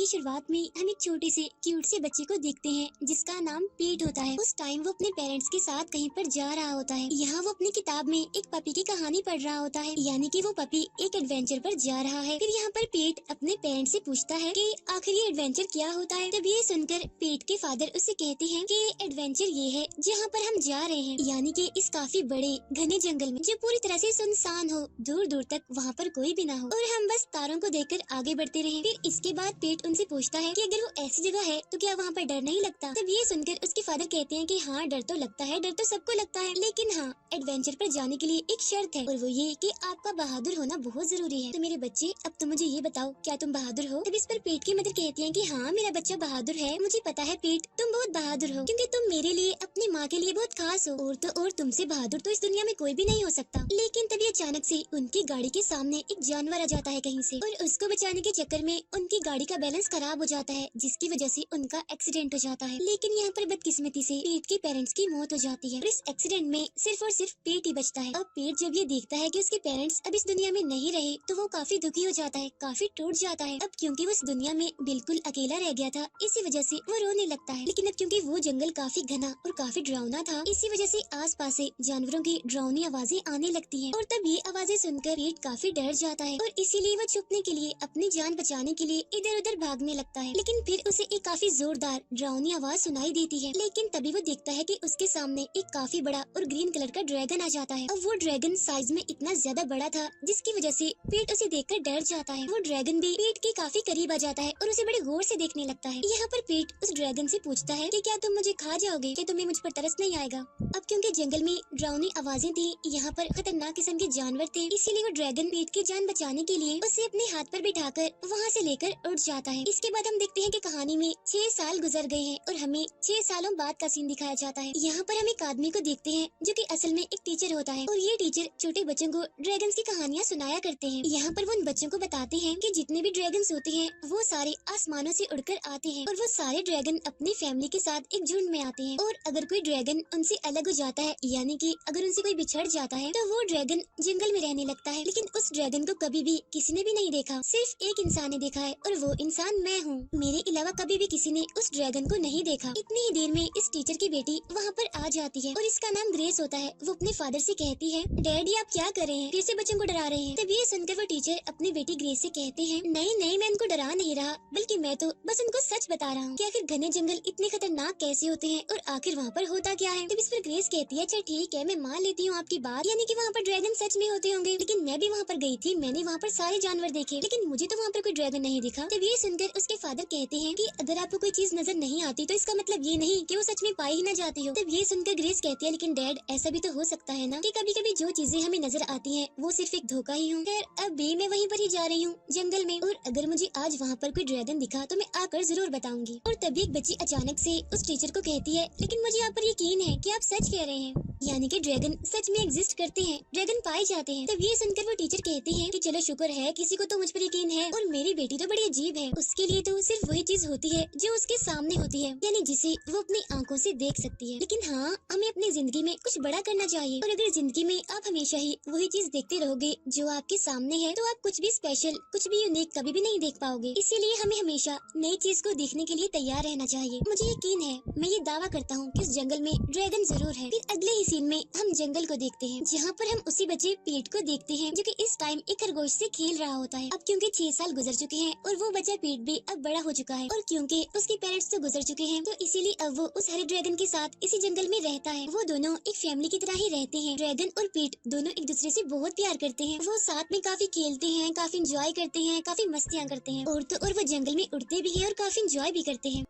की शुरुआत में हम एक छोटे से क्यूट से बच्चे को देखते हैं जिसका नाम पीट होता है। उस टाइम वो अपने पेरेंट्स के साथ कहीं पर जा रहा होता है। यहाँ वो अपनी किताब में एक पपी की कहानी पढ़ रहा होता है, यानी कि वो पपी एक एडवेंचर पर जा रहा है। फिर यहाँ पर पीट अपने पेरेंट्स से पूछता है कि आखिर ये एडवेंचर क्या होता है। तब ये सुनकर पीट के फादर उससे कहते हैं कि एडवेंचर ये है जहाँ पर हम जा रहे हैं, यानी कि इस काफी बड़े घने जंगल में जो पूरी तरह से सुनसान हो, दूर दूर तक वहाँ पर कोई भी ना हो और हम बस तारों को देखकर आगे बढ़ते रहे। फिर इसके बाद पीट उनसे पूछता है कि अगर वो ऐसी जगह है तो क्या वहाँ पर डर नहीं लगता। तब ये सुनकर उसके फादर कहते हैं कि हाँ, डर तो लगता है, डर तो सबको लगता है, लेकिन हाँ, एडवेंचर पर जाने के लिए एक शर्त है और वो ये कि आपका बहादुर होना बहुत जरूरी है। तो मेरे बच्चे, अब तुम मुझे ये बताओ, क्या तुम बहादुर हो। तब इस पर पीट की मदर कहती है कि हाँ, मेरा बच्चा बहादुर है। मुझे पता है पीट, तुम बहुत बहादुर हो क्योंकि तुम मेरे लिए, अपनी माँ के लिए बहुत खास हो और तो और तुमसे बहादुर तो इस दुनिया में कोई भी नहीं हो सकता। लेकिन तभी अचानक से उनकी गाड़ी के सामने एक जानवर आ जाता है कहीं से और उसको बचाने के चक्कर में उनकी गाड़ी का बैलेंस खराब हो जाता है, जिसकी वजह से उनका एक्सीडेंट हो जाता है। लेकिन यहाँ पर बदकिस्मती से पीट के पेरेंट्स की मौत हो जाती है और इस एक्सीडेंट में सिर्फ और सिर्फ पीट ही बचता है। अब पीट जब ये देखता है कि उसके पेरेंट्स अब इस दुनिया में नहीं रहे तो वो काफी दुखी हो जाता है, काफी टूट जाता है। अब क्योंकि वो इस दुनिया में बिल्कुल अकेला रह गया था, इसी वजह से वो रोने लगता है। लेकिन अब क्योंकि वो जंगल काफी घना और काफी डरावना था, इसी वजह से आस पास से जानवरों की डरावनी आवाजें आने लगती है और तब ये आवाजें सुनकर पीट काफी डर जाता है और इसीलिए वो छुपने के लिए, अपनी जान बचाने के लिए इधर उधर भागने लगता है। लेकिन फिर उसे एक काफी जोरदार डरावनी आवाज सुनाई देती है। लेकिन तभी वो देखता है कि उसके सामने एक काफी बड़ा और ग्रीन कलर का ड्रैगन आ जाता है। अब वो ड्रैगन साइज में इतना ज्यादा बड़ा था जिसकी वजह से पीट उसे देखकर डर जाता है। वो ड्रैगन भी पीट के काफी करीब आ जाता है और उसे बड़े गौर से देखने लगता है। यहाँ पर पीट उस ड्रैगन से पूछता है कि क्या तुम मुझे खा जाओगे, कि तुम्हें मुझ पर तरस नहीं आएगा। अब क्योंकि जंगल में डरावनी आवाजें थी, यहाँ पर खतरनाक किस्म के जानवर थे, इसीलिए वो ड्रैगन पीट की जान बचाने के लिए उसे अपने हाथ पर बिठाकर वहाँ से लेकर उड़ जाता है। इसके बाद हम देखते हैं कि कहानी में 6 साल गुजर गए हैं और हमें 6 सालों बाद का सीन दिखाया जाता है। यहाँ पर हम एक आदमी को देखते हैं जो कि असल में एक टीचर होता है और ये टीचर छोटे बच्चों को ड्रैगन की कहानियाँ सुनाया करते हैं। यहाँ पर वो उन बच्चों को बताते हैं कि जितने भी ड्रैगन होते हैं वो सारे आसमानों से उड़कर आते हैं और वो सारे ड्रैगन अपनी फैमिली के साथ एक झुंड में आते हैं और अगर कोई ड्रैगन उनसे अलग हो जाता है, यानी कि अगर उनसे कोई बिछड़ जाता है, तो वो ड्रैगन जंगल में रहने लगता है। लेकिन उस ड्रैगन को कभी भी किसी ने भी नहीं देखा, सिर्फ एक इंसान ने देखा है और वो इंसान मैं हूँ। मेरे अलावा कभी भी किसी ने उस ड्रैगन को नहीं देखा। इतनी ही देर में इस टीचर की बेटी वहाँ पर आ जाती है और इसका नाम ग्रेस होता है। वो अपने फादर से कहती है, डैडी आप क्या कर रहे हैं, फिर से बच्चों को डरा रहे हैं। तब ये सुनकर वो टीचर अपनी बेटी ग्रेस से कहते हैं, नहीं नहीं, मैं इनको डरा नहीं रहा, बल्कि मैं तो बस उनको सच बता रहा हूँ कि आखिर घने जंगल इतने खतरनाक कैसे होते हैं और आखिर वहाँ पर होता क्या है। तब इस पर ग्रेस कहती है, अच्छा ठीक है, मैं मान लेती हूँ आपकी बात, यानी कि वहाँ पर ड्रैगन सच में होते होंगे, लेकिन मैं भी वहाँ पर गई थी, मैंने वहाँ पर सारे जानवर देखे, लेकिन मुझे तो वहाँ पर कोई ड्रैगन नहीं दिखा। तब ये सुनकर उसके फादर कहते हैं कि अगर आपको कोई चीज नजर नहीं आती तो इसका मतलब ये नहीं कि वो सच में पाई ही न जाती हो। तब ये सुनकर ग्रेस कहती है, लेकिन डैड ऐसा भी तो हो सकता है ना कि कभी कभी जो चीजें हमें नजर आती हैं वो सिर्फ एक धोखा ही हो। खैर अब भी मैं वहीं पर ही जा रही हूँ जंगल में, और अगर मुझे आज वहाँ पर कोई ड्रैगन दिखा तो मैं आकर जरूर बताऊंगी। और तभी एक बच्ची अचानक से उस टीचर को कहती है, लेकिन मुझे यहाँ पर यकीन है कि आप सच कह रहे हैं, यानी कि ड्रैगन सच में एग्जिस्ट करते हैं, ड्रैगन पाए जाते हैं। तब ये सुनकर वो टीचर कहती है कि चलो शुक्र है, किसी को तो मुझ पर यकीन है, और मेरी बेटी तो बड़ी अजीब है, उसके लिए तो सिर्फ वही चीज होती है जो उसके सामने होती है, यानी जिसे वो अपनी आंखों से देख सकती है। लेकिन हाँ, हमें अपनी जिंदगी में कुछ बड़ा करना चाहिए, और अगर जिंदगी में आप हमेशा ही वही चीज देखते रहोगे जो आपके सामने है, तो आप कुछ भी स्पेशल, कुछ भी यूनिक कभी भी नहीं देख पाओगे। इसीलिए हमें हमेशा नई चीज को देखने के लिए तैयार रहना चाहिए। मुझे यकीन है, मैं ये दावा करता हूँ कि उस जंगल में ड्रैगन जरूर है। फिर अगले ही सीन में हम जंगल को देखते हैं, जहाँ पर हम उसी बच्चे पीट को देखते हैं जो कि इस टाइम एक खरगोश से खेल रहा होता है। अब क्योंकि 6 साल गुजर चुके हैं और वो बच्चा पीट भी अब बड़ा हो चुका है, और क्योंकि उसके पेरेंट्स तो गुजर चुके हैं, तो इसीलिए अब वो उस हरे ड्रैगन के साथ इसी जंगल में रहता है। वो दोनों एक फैमिली की तरह ही रहते हैं। ड्रैगन और पीट दोनों एक दूसरे से बहुत प्यार करते हैं। वो साथ में काफी खेलते हैं, काफी इंजॉय करते हैं, काफी मस्तियाँ करते हैं, और तो और वो जंगल में उड़ते भी हैं और काफी इंजॉय भी करते हैं।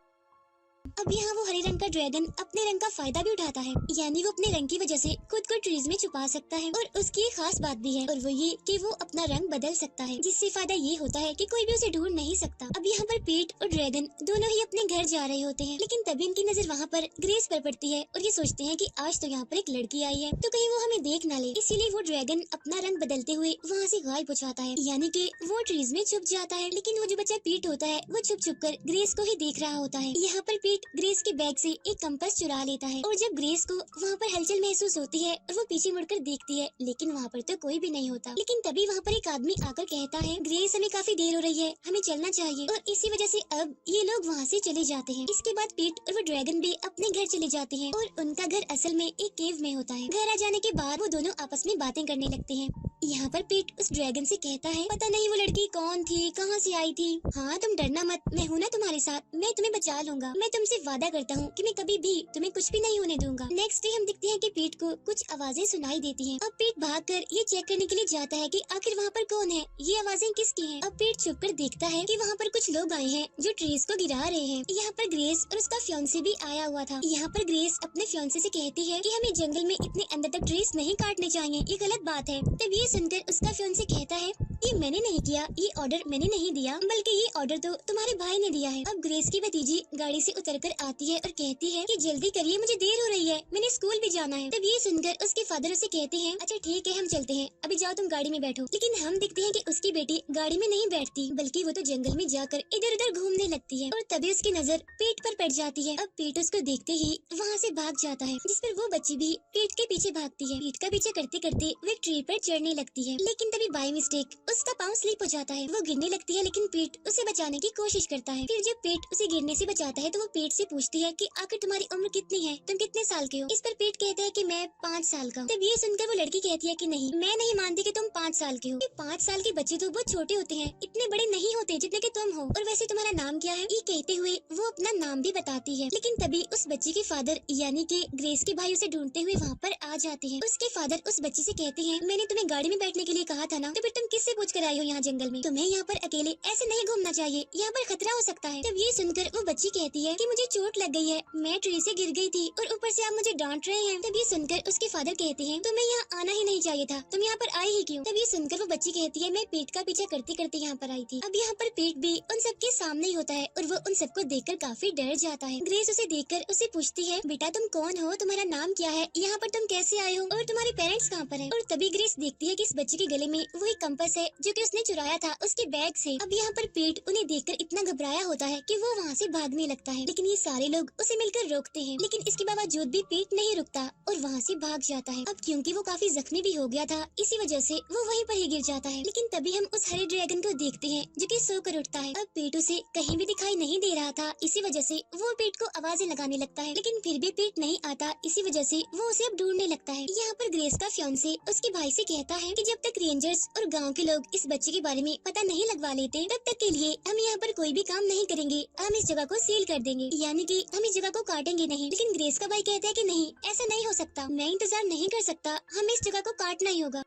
अब यहाँ वो हरे रंग का ड्रैगन अपने रंग का फायदा भी उठाता है, यानी वो अपने रंग की वजह से खुद को ट्रीज में छुपा सकता है। और उसकी एक खास बात भी है, और वो ये कि वो अपना रंग बदल सकता है, जिससे फायदा ये होता है कि कोई भी उसे ढूंढ नहीं सकता। अब यहाँ पर पीट और ड्रैगन दोनों ही अपने घर जा रहे होते हैं, लेकिन तभी इनकी नजर वहाँ पर ग्रेस पर पड़ती है और ये सोचते हैं कि आज तो यहाँ पर एक लड़की आई है, तो कहीं वो हमें देख ना ले। इसीलिए वो ड्रैगन अपना रंग बदलते हुए वहाँ से गायब हो जाता है, यानी कि वो ट्रीज में छुप जाता है। लेकिन वो जो बच्चा पीट होता है वो छुप छुप कर ग्रेस को ही देख रहा होता है। यहाँ पर पीट पीट ग्रेस के बैग से एक कंपास चुरा लेता है और जब ग्रेस को वहाँ पर हलचल महसूस होती है और वो पीछे मुड़कर देखती है, लेकिन वहाँ पर तो कोई भी नहीं होता। लेकिन तभी वहाँ पर एक आदमी आकर कहता है, ग्रेस हमें काफी देर हो रही है, हमें चलना चाहिए। और इसी वजह से अब ये लोग वहाँ से चले जाते हैं। इसके बाद पीट और वो ड्रैगन भी अपने घर चले जाते हैं और उनका घर असल में एक केव में होता है। घर आ जाने के बाद वो दोनों आपस में बातें करने लगते हैं। यहाँ पर पीट उस ड्रैगन से कहता है, पता नहीं वो लड़की कौन थी, कहाँ से आई थी। हाँ तुम डरना मत, मैं हूँ ना तुम्हारे साथ, मैं तुम्हें बचा लूंगा। मैं तुमसे वादा करता हूँ कि मैं कभी भी तुम्हें कुछ भी नहीं होने दूंगा। नेक्स्ट डे हम दिखते हैं कि पीट को कुछ आवाजें सुनाई देती हैं। अब पीट भागकर ये चेक करने के लिए जाता है कि आखिर वहाँ पर कौन है, ये आवाजें किसकी हैं। अब पीट छुप कर देखता है कि वहाँ पर कुछ लोग आए हैं जो ट्रीज को गिरा रहे हैं। यहाँ पर ग्रेस और उसका फियांसे भी आया हुआ था। यहाँ पर ग्रेस अपने फियांसे से कहती है कि हमें जंगल में इतने अंदर तक ट्रीज नहीं काटने चाहिए, ये गलत बात है। तब ये सुनकर उसका फियांसे कहता है, ये मैंने नहीं किया, ये ऑर्डर मैंने नहीं दिया, बल्कि ये ऑर्डर तो तुम्हारे भाई ने दिया है। अब ग्रेस की भतीजी गाड़ी से उतरकर आती है और कहती है कि जल्दी करिए, मुझे देर हो रही है, मैंने स्कूल भी जाना है। तब ये सुनकर उसके फादर उसे कहते हैं, अच्छा ठीक है हम चलते हैं, अभी जाओ तुम गाड़ी में बैठो। लेकिन हम देखते हैं कि उसकी बेटी गाड़ी में नहीं बैठती, बल्कि वो तो जंगल में जाकर इधर उधर घूमने लगती है। और तभी उसकी नजर पीट पर पड़ जाती है। अब पीट उसको देखते ही वहाँ से भाग जाता है, जिस पर वो बच्ची भी पीट के पीछे भागती है। पीट का पीछे करते करते वो एक ट्री पर चढ़ने लगती है, लेकिन तभी बाय मिस्टेक उसका पाँव स्लिप हो जाता है। वो गिरने लगती है, लेकिन पीट उसे बचाने की कोशिश करता है। फिर जब पीट उसे गिरने से बचाता है तो वो पीट से पूछती है कि आखिर तुम्हारी उम्र कितनी है, तुम कितने साल के हो। इस पर पीट कहता है कि मैं 5 साल का हूँ। तब ये सुनकर वो लड़की कहती है कि नहीं, मैं नहीं मानती कि तुम 5 साल के हो। 5 साल के बच्चे तो बहुत छोटे होते हैं, इतने बड़े नहीं होते जितने कि तुम हो। और वैसे तुम्हारा नाम क्या है, ये कहते हुए वो अपना नाम भी बताती है। लेकिन तभी उस बच्ची के फादर यानी कि ग्रेस के भाई उसे ढूंढते हुए वहाँ पर आ जाते हैं। उसके फादर उस बच्ची से कहते हैं, मैंने तुम्हें गाड़ी में बैठने के लिए कहा था ना, तो फिर तुम किससे पूछ कर आई हो यहाँ जंगल में, तुम्हें यहाँ पर अकेले ऐसे नहीं घूमना चाहिए, यहाँ पर खतरा हो सकता है। तब ये सुनकर वो बच्ची कहती है कि मुझे चोट लग गई है, मैं ट्री से गिर गई थी और ऊपर से आप मुझे डांट रहे हैं। तब ये सुनकर उसके फादर कहते हैं, तुम्हें यहाँ आना ही नहीं चाहिए था, तुम यहाँ पर आई ही क्यों। तब ये सुनकर वो बच्ची कहती है, मैं पीट का पीछा करते करते यहाँ पर आई थी। अब यहाँ पर पीट भी उन सबके सामने ही होता है और वो उन सबको देखकर काफी डर जाता है। ग्रेस उसे देखकर उसे पूछती है, बेटा तुम कौन हो, तुम्हारा नाम क्या है, यहाँ पर तुम कैसे आए हो और तुम्हारे पेरेंट्स कहाँ पर हैं। और तभी ग्रेस देखती है कि इस बच्चे के गले में वही कंपास है जो कि उसने चुराया था उसके बैग से। अब यहाँ पर पीट उन्हें देखकर इतना घबराया होता है कि वो वहाँ से भागने लगता है, लेकिन ये सारे लोग उसे मिलकर रोकते हैं। लेकिन इसके बावजूद भी पीट नहीं रुकता और वहाँ से भाग जाता है। अब क्योंकि वो काफी जख्मी भी हो गया था, इसी वजह से वो वहीं पर ही गिर जाता है। लेकिन तभी हम उस हरे ड्रैगन को देखते हैं जो कि सोकर उठता है। अब पीट उसे कहीं भी दिखाई नहीं दे रहा था, इसी वजह से वो पीट को आवाजें लगाने लगता है, लेकिन फिर भी पीट नहीं आता, इसी वजह से वो उसे अब ढूंढने लगता है। यहाँ पर ग्रेस का फियांसे उसके भाई से कहता है कि जब तक रेंजर्स और गांव के लोग इस बच्चे के बारे में पता नहीं लगवा लेते, तब तक के लिए हम यहाँ पर कोई भी काम नहीं करेंगे, हम इस जगह को सील कर देंगे, यानी कि हम इस जगह को काटेंगे नहीं। लेकिन ग्रेस का भाई कहता है कि नहीं, ऐसा नहीं हो सकता, मैं इंतजार नहीं कर सकता, हमें इस जगह को काटना ही होगा।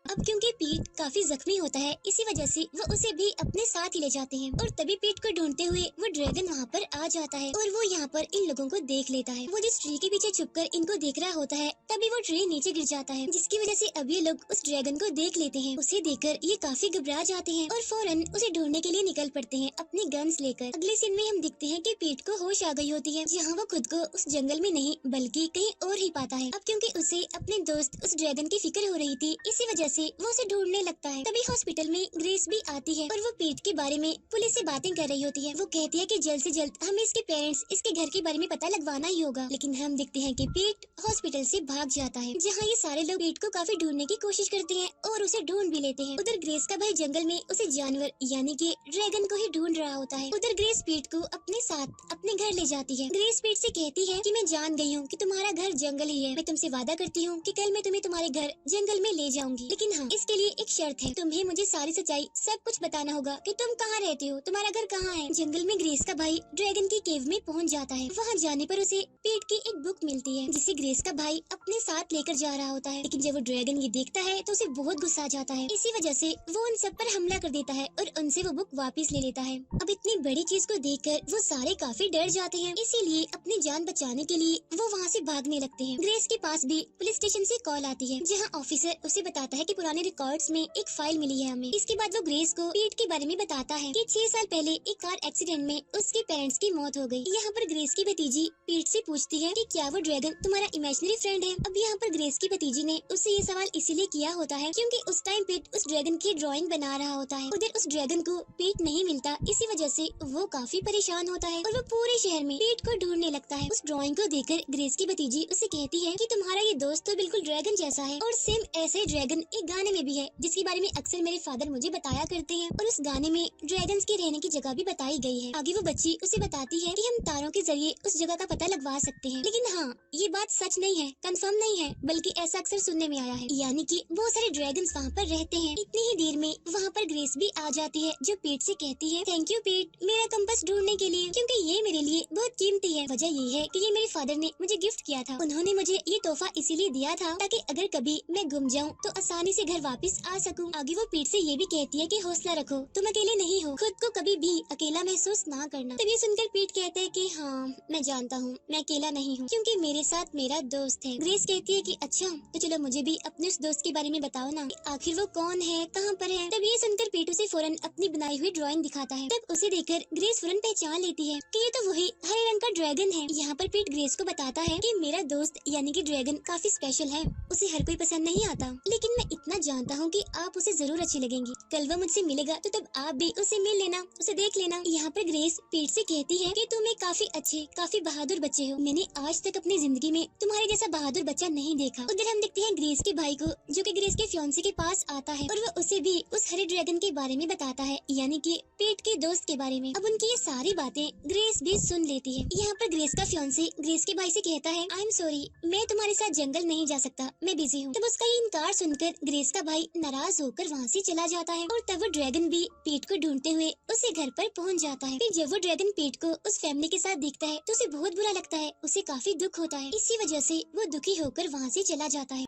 अब क्योंकि पीट काफी जख्मी होता है, इसी वजह से वो उसे भी अपने साथ ही ले जाते हैं। और तभी पीट को ढूंढते हुए वो ड्रैगन वहाँ पर आ जाता है और वो यहाँ पर इन लोगों को देख लेता है। वो जिस ट्री के पीछे छुपकर इनको देख रहा होता है, तभी वो ट्री नीचे गिर जाता है, जिसकी वजह से अब ये लोग उस ड्रैगन को देख लेते हैं। उसे देखकर ये काफी घबरा जाते हैं और फौरन उसे ढूंढने के लिए निकल पड़ते हैं अपने गन्स लेकर। अगले सीन में हम दिखते हैं कि पीट को होश आ गई होती है, जहाँ वो खुद को उस जंगल में नहीं बल्कि कहीं और ही पाता है। अब क्योंकि उसे अपने दोस्त उस ड्रैगन की फिक्र हो रही थी, इसी वजह से वो उसे ढूंढने लगता है। तभी हॉस्पिटल में ग्रेस भी आती है और वो पीट के बारे में पुलिस से बातें कर रही होती है। वो कहती है कि जल्द से जल्द हमें इसके पेरेंट्स इसके घर के बारे में पता लगवाना ही होगा। लेकिन हम देखते हैं कि पीट हॉस्पिटल से भाग जाता है, जहाँ ये सारे लोग पीट को काफी ढूंढने की कोशिश करते हैं और उसे ढूंढ भी लेते हैं। उधर ग्रेस का भाई जंगल में उसे जानवर यानी कि ड्रैगन को ही ढूंढ रहा होता है। उधर ग्रेस पीट को अपने साथ अपने घर ले जाती है। ग्रेस पीट से कहती है कि मैं जान गई हूँ कि तुम्हारा घर जंगल ही है, मैं तुमसे वादा करती हूँ कि कल मैं तुम्हें तुम्हारे घर जंगल में ले जाऊंगी। लेकिन हाँ, इसके लिए एक शर्त है, तुम्हें मुझे सारी सच्चाई सब कुछ बताना होगा कि तुम कहाँ रहते हो, तुम्हारा घर कहाँ है। जंगल में ग्रेस का भाई ड्रैगन की केव में पहुँच जाता है। वहाँ जाने पर उसे पीट की एक बुक मिलती है, जिसे ग्रेस का भाई अपने साथ लेकर जा रहा होता है। लेकिन जब वो ड्रैगन ये देखता है तो उसे बहुत गुस्सा आ जाता है, इसी वजह से वो उन सब पर हमला कर देता है और उनसे वो बुक वापस ले लेता है। अब इतनी बड़ी चीज को देखकर वो सारे काफी डर जाते हैं, इसीलिए अपनी जान बचाने के लिए वो वहाँ से भागने लगते हैं। ग्रेस के पास भी पुलिस स्टेशन से कॉल आती है, जहाँ ऑफिसर उसे बताता है कि के पुराने रिकॉर्ड्स में एक फाइल मिली है हमें। इसके बाद वो ग्रेस को पीट के बारे में बताता है कि 6 साल पहले एक कार एक्सीडेंट में उसके पेरेंट्स की मौत हो गई। यहाँ पर ग्रेस की भतीजी पीट से पूछती है कि क्या वो ड्रैगन तुम्हारा इमेजिनरी फ्रेंड है। अब यहाँ पर ग्रेस की भतीजी ने उससे ये सवाल इसीलिए किया होता है क्योंकि उस टाइम पीट उस ड्रैगन की ड्राइंग बना रहा होता है। उधर उस ड्रैगन को पीट नहीं मिलता, इसी वजह से वो काफी परेशान होता है और वो पूरे शहर में पीट को ढूंढने लगता है। उस ड्राइंग को देखकर ग्रेस की भतीजी उसे कहती है कि तुम्हारा ये दोस्त तो बिल्कुल ड्रैगन जैसा है और सेम ऐसे ड्रैगन एक गाने में भी है जिसके बारे में अक्सर मेरे फादर मुझे बताया करते हैं और उस गाने में ड्रैगन्स के रहने की जगह भी बताई गई है। आगे वो बच्ची उसे बताती है कि हम तारों के जरिए उस जगह का पता लगवा सकते हैं, लेकिन हाँ ये बात सच नहीं है, कंफर्म नहीं है, बल्कि ऐसा अक्सर सुनने में आया है, यानी कि बहुत सारे ड्रैगन्स वहाँ पर रहते हैं। इतनी ही देर में वहाँ पर ग्रेस भी आ जाती है जो पीट से कहती है थैंक यू पीट मेरा कंपास ढूंढने के लिए, क्योंकि ये मेरे लिए बहुत कीमती है। वजह ये है कि ये मेरे फादर ने मुझे गिफ्ट किया था। उन्होंने मुझे ये तोहफा इसीलिए दिया था ताकि अगर कभी मैं गुम जाऊँ तो आसानी से घर वापस आ सकूं। आगे वो पीट से ये भी कहती है कि हौसला रखो, तुम अकेले नहीं हो, खुद को कभी भी अकेला महसूस ना करना। तब ये सुनकर पीट कहते है कि हाँ मैं जानता हूँ मैं अकेला नहीं हूँ क्योंकि मेरे साथ मेरा दोस्त है। ग्रेस कहती है कि अच्छा तो चलो मुझे भी अपने उस दोस्त के बारे में बताओ ना, आखिर वो कौन है, कहाँ पर है। तब ये सुनकर पीट उसे फौरन अपनी बनाई हुई ड्राइंग दिखाता है। तब उसे देखकर ग्रेस फौरन पहचान लेती है कि ये तो वही हरे रंग का ड्रैगन है। यहाँ पर पीट ग्रेस को बताता है कि मेरा दोस्त यानी कि ड्रैगन काफी स्पेशल है, उसे हर कोई पसंद नहीं आता, लेकिन मैं इतना जानता हूँ कि आप उसे जरूर अच्छी लगेंगी। कल वो मुझसे मिलेगा तो तब आप भी उसे मिल लेना, उसे देख लेना। यहाँ पर ग्रेस पीट से कहती है कि तुम एक काफी अच्छे काफी बहादुर बच्चे हो, मैंने आज तक अपनी जिंदगी में तुम्हारे जैसा बहादुर बच्चा नहीं देखा। उधर हम देखते हैं ग्रेस के भाई को जो कि ग्रेस के फियांसे के पास आता है और वो उसे भी उस हरे ड्रैगन के बारे में बताता है, यानी कि पीट के दोस्त के बारे में। अब उनकी ये सारी बातें ग्रेस भी सुन लेती है। यहाँ पर ग्रेस का फियांसे ग्रेस के भाई से कहता है आई एम सॉरी मैं तुम्हारे साथ जंगल नहीं जा सकता, मैं बिजी हूँ। तब उसका ये इनकार सुनकर ग्रेस का भाई नाराज होकर वहाँ से चला जाता है और तब वो ड्रैगन भी पीट को ढूंढते हुए उसे घर पर पहुँच जाता है। फिर जब वो ड्रैगन पीट को उस फैमिली के साथ देखता है तो उसे बहुत बुरा लगता है, उसे काफी दुख होता है। इसी वजह से वो दुखी होकर वहाँ से चला जाता है।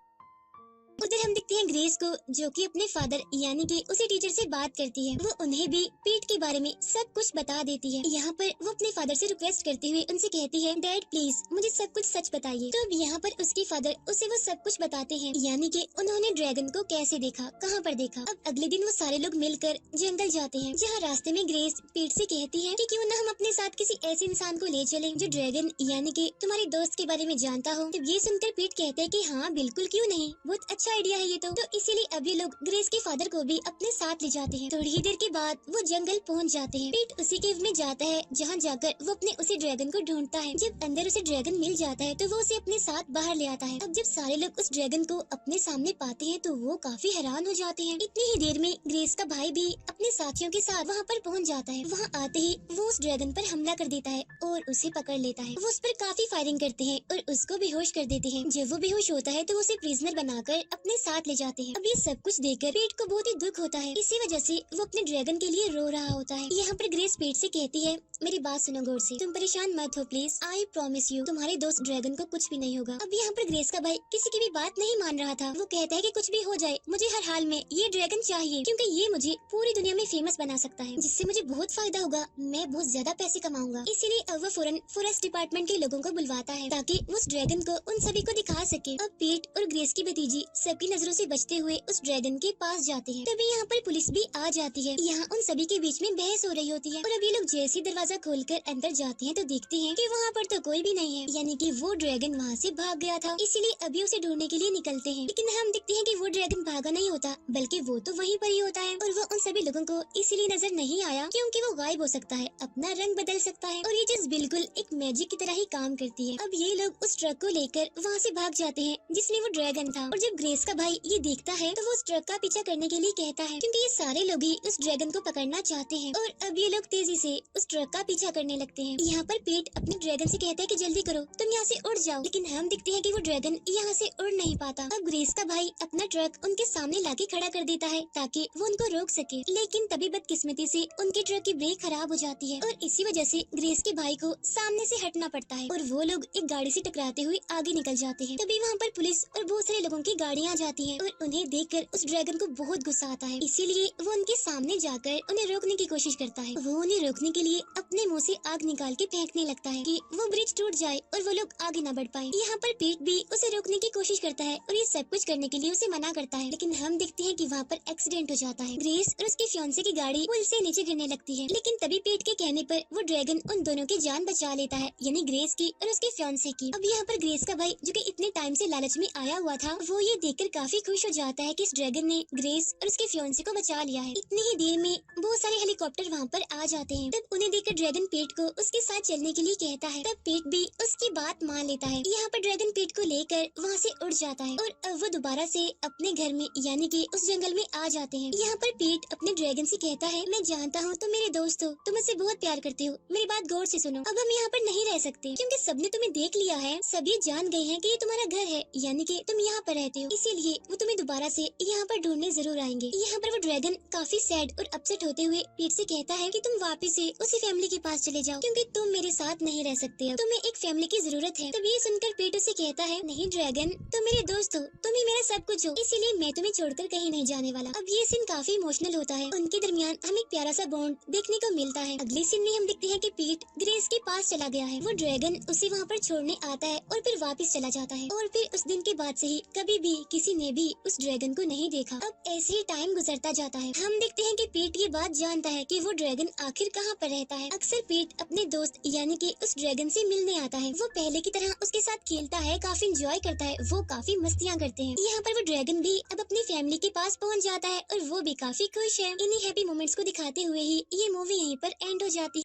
उधर हम देखते हैं ग्रेस को जो कि अपने फादर यानी कि उसी टीचर से बात करती है। वो उन्हें भी पीट के बारे में सब कुछ बता देती है। यहाँ पर वो अपने फादर से रिक्वेस्ट करते हुए उनसे कहती है डैड प्लीज मुझे सब कुछ सच बताइए। तो अब यहाँ पर उसके फादर उसे वो सब कुछ बताते हैं, यानी कि उन्होंने ड्रैगन को कैसे देखा, कहाँ पर देखा। अब अगले दिन वो सारे लोग मिलकर जंगल जाते हैं, जहाँ रास्ते में ग्रेस पीट से कहती है कि क्यों न हम अपने साथ किसी ऐसे इंसान को ले चलें जो ड्रैगन यानी कि तुम्हारे दोस्त के बारे में जानता हो। तब ये सुनकर पीट कहते हैं कि हाँ बिल्कुल क्यों नहीं, बहुत अच्छा आइडिया है ये तो इसीलिए अब ये लोग ग्रेस के फादर को भी अपने साथ ले जाते हैं। थोड़ी ही देर के बाद वो जंगल पहुंच जाते हैं। पीट उसी केव में जाता है जहां जाकर वो अपने उसी ड्रैगन को ढूंढता है। जब अंदर उसे ड्रैगन मिल जाता है तो वो उसे अपने साथ बाहर ले आता है। अब जब सारे लोग उस ड्रैगन को अपने सामने पाते हैं तो वो काफी हैरान हो जाते हैं। इतनी ही देर में ग्रेस का भाई भी अपने साथियों के साथ वहाँ पर पहुँच जाता है। वहाँ आते ही वो उस ड्रैगन पर हमला कर देता है और उसे पकड़ लेता है। वो उस पर काफी फायरिंग करते हैं और उसको बेहोश कर देते हैं। जब वो बेहोश होता है तो वो उसे प्रिजनर बनाकर अपने साथ ले जाते हैं। अब ये सब कुछ देखकर पीट को बहुत ही दुख होता है, इसी वजह से वो अपने ड्रैगन के लिए रो रहा होता है। यहाँ पर ग्रेस पीट से कहती है मेरी बात सुनो गौर से, तुम परेशान मत हो प्लीज, आई प्रॉमिस यू तुम्हारे दोस्त ड्रैगन को कुछ भी नहीं होगा। अब यहाँ पर ग्रेस का भाई किसी की भी बात नहीं मान रहा था। वो कहता है कि कुछ भी हो जाए मुझे हर हाल में ये ड्रैगन चाहिए क्योंकि ये मुझे पूरी दुनिया में फेमस बना सकता है, जिससे मुझे बहुत फायदा होगा, मैं बहुत ज्यादा पैसे कमाऊंगा। इसीलिए अब वो फौरन फॉरेस्ट डिपार्टमेंट के लोगों को बुलवाता है ताकि उस ड्रैगन को उन सभी को दिखा सके। अब पीट और ग्रेस की भतीजी सबकी नजरों से बचते हुए उस ड्रैगन के पास जाते हैं। तभी यहाँ पर पुलिस भी आ जाती है। यहाँ उन सभी के बीच में बहस हो रही होती है और अब ये लोग जैसे दरवाजा खोलकर अंदर जाते हैं तो देखते हैं कि वहाँ पर तो कोई भी नहीं है, यानी कि वो ड्रैगन वहाँ से भाग गया था। इसीलिए अभी उसे ढूंढने के लिए निकलते हैं, लेकिन हम देखते हैं कि वो ड्रैगन भागा नहीं होता बल्कि वो तो वहीं पर ही होता है और वो उन सभी लोगों को इसीलिए नजर नहीं आया क्योंकि वो गायब हो सकता है, अपना रंग बदल सकता है और ये चीज बिल्कुल एक मैजिक की तरह ही काम करती है। अब ये लोग उस ट्रक को लेकर वहाँ से भाग जाते हैं जिसमें वो ड्रैगन था और जब ग्रेस का भाई ये देखता है तो वो उस ट्रक का पीछा करने के लिए कहता है क्योंकि ये सारे लोग ही उस ड्रैगन को पकड़ना चाहते हैं और अब ये लोग तेजी से उस ट्रक का पीछा करने लगते हैं। यहाँ पर पीट अपने ड्रैगन से कहता है कि जल्दी करो तुम यहाँ से उड़ जाओ, लेकिन हम देखते हैं कि वो ड्रैगन यहाँ से उड़ नहीं पाता। अब ग्रेस का भाई अपना ट्रक उनके सामने लाके खड़ा कर देता है ताकि वो उनको रोक सके, लेकिन तभी बदकिस्मती से उनके ट्रक की ब्रेक खराब हो जाती है और इसी वजह से ग्रेस के भाई को सामने से हटना पड़ता है और वो लोग एक गाड़ी से टकराते हुए आगे निकल जाते हैं। तभी वहाँ पर पुलिस और बहुत सारे लोगों की गाड़ियाँ सामने आ जाती है और उन्हें देखकर उस ड्रैगन को बहुत गुस्सा आता है। इसीलिए वो उनके सामने जाकर उन्हें रोकने की कोशिश करता है। वो उन्हें रोकने के लिए अपने मुंह से आग निकाल के फेंकने लगता है कि वो ब्रिज टूट जाए और वो लोग आगे न बढ़ पाए। यहाँ पर पीट भी उसे रोकने की कोशिश करता है और ये सब कुछ करने के लिए उसे मना करता है, लेकिन हम देखते हैं कि वहाँ पर एक्सीडेंट हो जाता है। ग्रेस और उसके फियांसे की गाड़ी पुल से नीचे गिरने लगती है, लेकिन तभी पीट के कहने पर वो ड्रैगन उन दोनों की जान बचा लेता है, यानी ग्रेस की और उसके फियांसे की। अब यहाँ पर ग्रेस का भाई जो कि इतने टाइम से लालच में आया हुआ था, वो ये देखकर काफी खुश हो जाता है कि इस ड्रैगन ने ग्रेस और उसके फियांसे को बचा लिया है। इतनी ही देर में बहुत सारे हेलीकॉप्टर वहाँ पर आ जाते हैं। तब उन्हें देखकर ड्रैगन पीट को उसके साथ चलने के लिए कहता है। तब पीट भी उसकी बात मान लेता है। यहाँ पर ड्रैगन पीट को लेकर वहाँ से उड़ जाता है और अब वो दोबारा से अपने घर में यानी कि उस जंगल में आ जाते हैं। यहाँ पर पीट अपने ड्रैगन से कहता है, मैं जानता हूँ तुम मेरे दोस्त हो, तुम मुझसे बहुत प्यार करते हो, मेरी बात गौर से सुनो। अब हम यहाँ पर नहीं रह सकते क्योंकि सबने तुम्हें देख लिया है, सभी जान गए हैं कि ये तुम्हारा घर है, यानी कि तुम यहाँ पर रहते हो, इसीलिए वो तुम्हें दोबारा से यहाँ पर ढूंढने जरूर आएंगे। यहाँ पर वो ड्रैगन काफी सैड और अपसेट होते हुए पीट से कहता है कि तुम वापस से उसी फैमिली के पास चले जाओ क्योंकि तुम मेरे साथ नहीं रह सकते, अब तुम्हें एक फैमिली की जरूरत है। तब ये सुनकर पीट उसे कहता है, नहीं ड्रैगन, तुम मेरे दोस्त हो, तुम ही मेरा सब कुछ हो, इसीलिए मैं तुम्हें छोड़कर कहीं नहीं जाने वाला। अब ये सीन काफी इमोशनल होता है, उनके दरमियान हमें एक प्यारा सा बॉन्ड देखने को मिलता है। अगले सीन में हम देखते हैं कि पीट ग्रेस के पास चला गया है, वो ड्रैगन उसे वहाँ पर छोड़ने आता है और फिर वापस चला जाता है और फिर उस दिन के बाद से ही कभी भी किसी ने भी उस ड्रैगन को नहीं देखा। अब ऐसे ही टाइम गुजरता जाता है। हम देखते हैं कि पीट ये बात जानता है कि वो ड्रैगन आखिर कहाँ पर रहता है। अक्सर पीट अपने दोस्त यानी कि उस ड्रैगन से मिलने आता है, वो पहले की तरह उसके साथ खेलता है, काफी एंजॉय करता है, वो काफी मस्तियाँ करते हैं। यहाँ पर वो ड्रैगन भी अब अपनी फैमिली के पास पहुँच जाता है और वो भी काफी खुश है। इन्हीं हैप्पी मोमेंट्स को दिखाते हुए ही ये मूवी यहीं पर एंड हो जाती है।